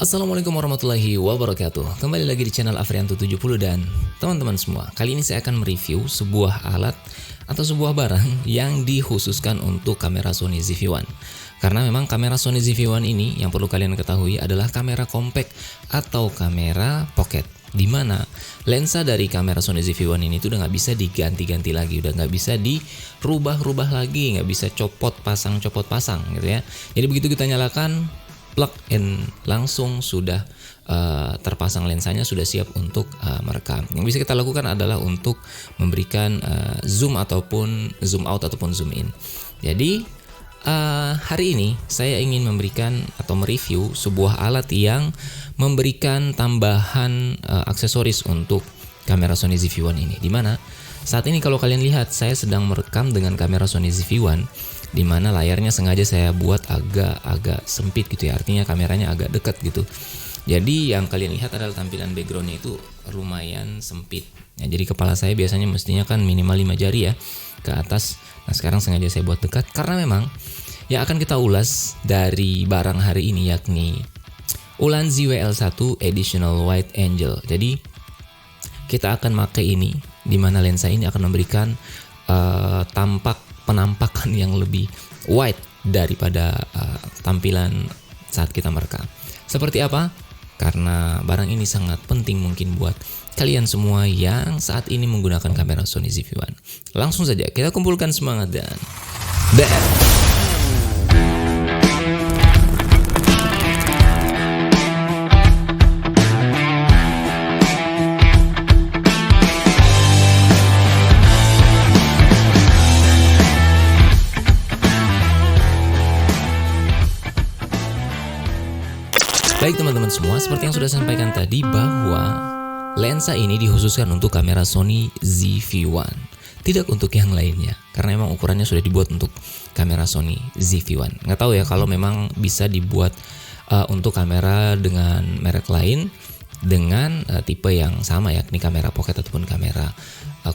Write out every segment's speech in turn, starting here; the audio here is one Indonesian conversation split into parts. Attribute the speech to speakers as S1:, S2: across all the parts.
S1: Assalamualaikum warahmatullahi wabarakatuh. Kembali lagi di channel Afrianto 70 dan teman-teman semua. Kali ini saya akan mereview sebuah alat atau sebuah barang yang dikhususkan untuk kamera Sony ZV-1. Karena memang kamera Sony ZV-1 ini yang perlu kalian ketahui adalah kamera compact atau kamera pocket, di mana lensa dari kamera Sony ZV-1 ini tuh udah nggak bisa diganti-ganti lagi, udah nggak bisa dirubah-rubah lagi, nggak bisa copot pasang gitu ya. Jadi begitu kita nyalakan plug and langsung sudah terpasang lensanya, sudah siap untuk merekam. Yang bisa kita lakukan adalah untuk memberikan zoom ataupun zoom out ataupun zoom in. Jadi hari ini saya ingin memberikan atau mereview sebuah alat yang memberikan tambahan aksesoris untuk kamera Sony ZV-1 ini. Dimana saat ini kalau kalian lihat saya sedang merekam dengan kamera Sony ZV-1, di mana layarnya sengaja saya buat agak sempit gitu ya, artinya kameranya agak dekat gitu. Jadi yang kalian lihat adalah tampilan backgroundnya itu lumayan sempit. Ya, jadi kepala saya biasanya mestinya kan minimal 5 jari ya ke atas. Nah sekarang sengaja saya buat dekat karena memang yang akan kita ulas dari barang hari ini yakni Ulanzi WL1 Additional Wide Angle. Jadi kita akan pakai ini, di mana lensa ini akan memberikan penampakan yang lebih wide daripada tampilan saat kita merekam. Seperti apa? Karena barang ini sangat penting mungkin buat kalian semua yang saat ini menggunakan kamera Sony ZV-1. Langsung saja kita kumpulkan semangat dan Baik teman-teman semua, seperti yang sudah saya sampaikan tadi bahwa lensa ini dikhususkan untuk kamera Sony ZV-1, tidak untuk yang lainnya. Karena memang ukurannya sudah dibuat untuk kamera Sony ZV-1. Nggak tahu ya kalau memang bisa dibuat untuk kamera dengan merek lain dengan tipe yang sama, yakni kamera pocket ataupun kamera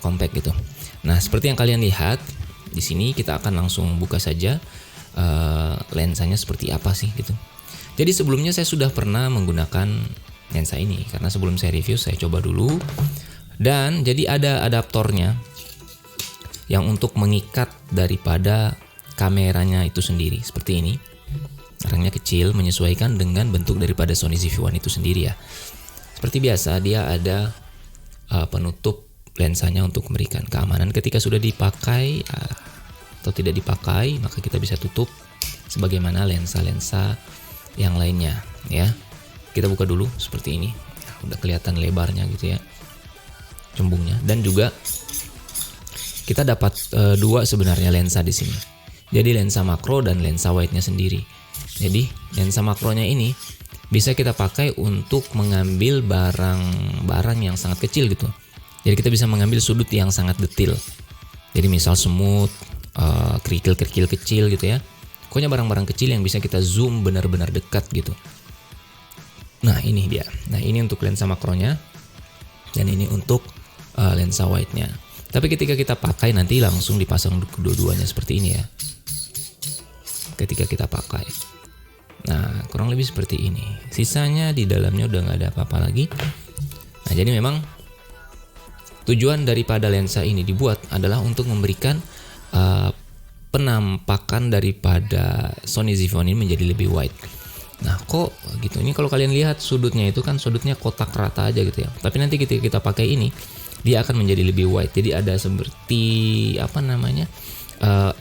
S1: compact gitu. Nah seperti yang kalian lihat di sini, kita akan langsung buka saja lensanya seperti apa sih gitu. Jadi sebelumnya saya sudah pernah menggunakan lensa ini, karena sebelum saya review saya coba dulu. Dan jadi ada adaptornya yang untuk mengikat daripada kameranya itu sendiri, seperti ini. Orangnya kecil, menyesuaikan dengan bentuk daripada Sony ZV-1 itu sendiri ya. Seperti biasa dia ada penutup lensanya untuk memberikan keamanan ketika sudah dipakai atau tidak dipakai, maka kita bisa tutup sebagaimana lensa-lensa yang lainnya ya. Kita buka dulu seperti ini, udah kelihatan lebarnya gitu ya, cembungnya. Dan juga kita dapat dua sebenarnya lensa di sini. Jadi lensa makro dan lensa wide-nya sendiri. Jadi lensa makronya ini bisa kita pakai untuk mengambil barang-barang yang sangat kecil gitu. Jadi kita bisa mengambil sudut yang sangat detail. Jadi misal semut, kerikil-kerikil kecil gitu ya. Pokoknya barang-barang kecil yang bisa kita zoom benar-benar dekat gitu. Nah ini dia. Nah ini untuk lensa makronya, dan ini untuk lensa wide-nya. Tapi ketika kita pakai nanti langsung dipasang kedua-duanya seperti ini ya. Ketika kita pakai. Nah kurang lebih seperti ini. Sisanya di dalamnya udah nggak ada apa-apa lagi. Nah jadi memang tujuan daripada lensa ini dibuat adalah untuk memberikan penampakan daripada Sony ZV-1 ini menjadi lebih wide. Nah kok gitu, ini kalau kalian lihat sudutnya itu kan sudutnya kotak rata aja gitu ya. Tapi nanti ketika kita pakai ini, dia akan menjadi lebih wide. Jadi ada seperti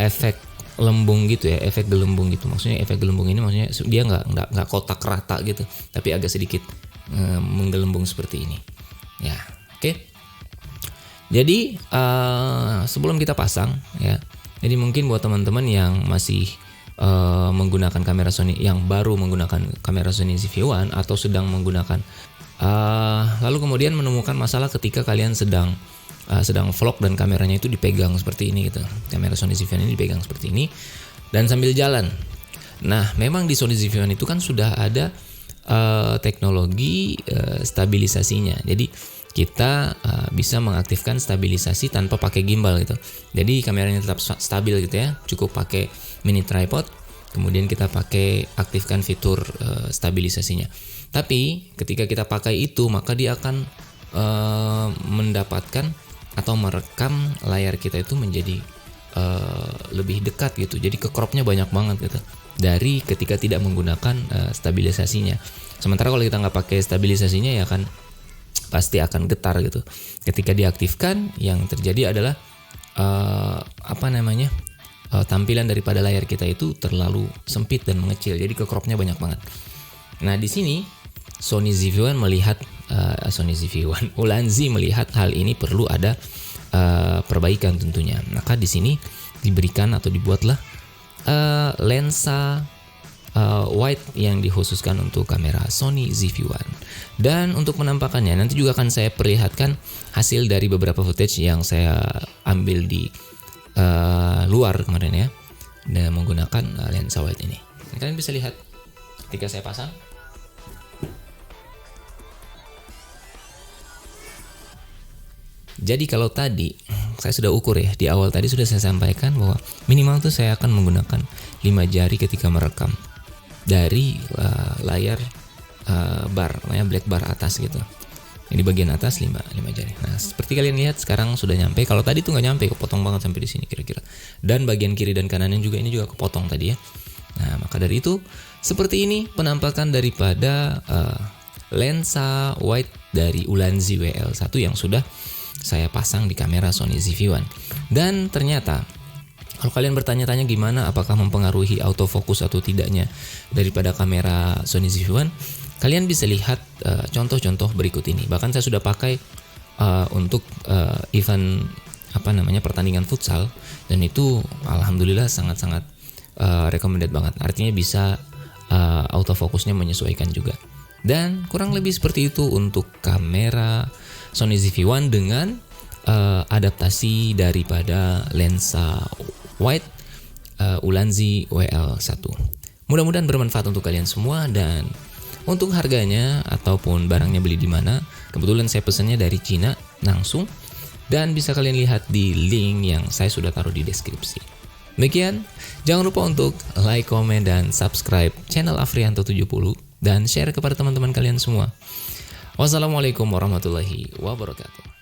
S1: efek lembung gitu ya, efek gelembung gitu. Maksudnya efek gelembung ini maksudnya dia nggak kotak rata gitu, tapi agak sedikit menggelembung seperti ini. Ya, oke. Jadi sebelum kita pasang ya. Jadi mungkin buat teman-teman yang masih menggunakan kamera Sony, yang baru menggunakan kamera Sony ZV-1 atau sedang menggunakan, lalu kemudian menemukan masalah ketika kalian sedang vlog dan kameranya itu dipegang seperti ini gitu. Kamera Sony ZV-1 ini dipegang seperti ini dan sambil jalan. Nah memang di Sony ZV-1 itu kan sudah ada teknologi stabilisasinya. Jadi kita bisa mengaktifkan stabilisasi tanpa pakai gimbal gitu. Jadi kameranya tetap stabil gitu ya. Cukup pakai mini tripod kemudian kita pakai aktifkan fitur stabilisasinya. Tapi ketika kita pakai itu, maka dia akan mendapatkan atau merekam layar kita itu menjadi lebih dekat gitu. Jadi ke-cropnya banyak banget gitu dari ketika tidak menggunakan stabilisasinya. Sementara kalau kita nggak pakai stabilisasinya ya kan pasti akan getar gitu. Ketika diaktifkan, yang terjadi adalah tampilan daripada layar kita itu terlalu sempit dan mengecil. Jadi ke-cropnya banyak banget. Nah, di sini Ulanzi melihat hal ini perlu ada perbaikan tentunya. Maka di sini diberikan atau dibuatlah lensa wide yang dikhususkan untuk kamera Sony ZV-1. Dan untuk penampakannya nanti juga akan saya perlihatkan hasil dari beberapa footage yang saya ambil di luar kemarin ya, dan menggunakan lensa wide ini. Kalian bisa lihat ketika saya pasang. Jadi kalau tadi saya sudah ukur ya, di awal tadi sudah saya sampaikan bahwa minimal tuh saya akan menggunakan 5 jari ketika merekam dari layar black bar atas gitu. Ini bagian atas 5 jari. Nah, seperti kalian lihat sekarang sudah nyampe. Kalau tadi tuh nggak nyampe, kepotong banget sampai di sini kira-kira. Dan bagian kiri dan kanannya juga ini juga kepotong tadi ya. Nah, maka dari itu seperti ini penampakan daripada lensa wide dari Ulanzi WL1 yang sudah saya pasang di kamera Sony ZV-1. Dan ternyata kalau kalian bertanya-tanya gimana apakah mempengaruhi autofocus atau tidaknya daripada kamera Sony ZV-1, kalian bisa lihat contoh-contoh berikut ini. Bahkan saya sudah pakai untuk event pertandingan futsal, dan itu alhamdulillah sangat-sangat recommended banget. Artinya bisa autofokusnya menyesuaikan juga. Dan kurang lebih seperti itu untuk kamera Sony ZV-1 dengan adaptasi daripada lensa wide Ulanzi WL1. Mudah-mudahan bermanfaat untuk kalian semua. Dan untuk harganya ataupun barangnya beli di mana, kebetulan saya pesannya dari Cina langsung, dan bisa kalian lihat di link yang saya sudah taruh di deskripsi. Demikian, jangan lupa untuk like, komen, dan subscribe channel Afrianto 70 dan share kepada teman-teman kalian semua. Wassalamualaikum warahmatullahi wabarakatuh.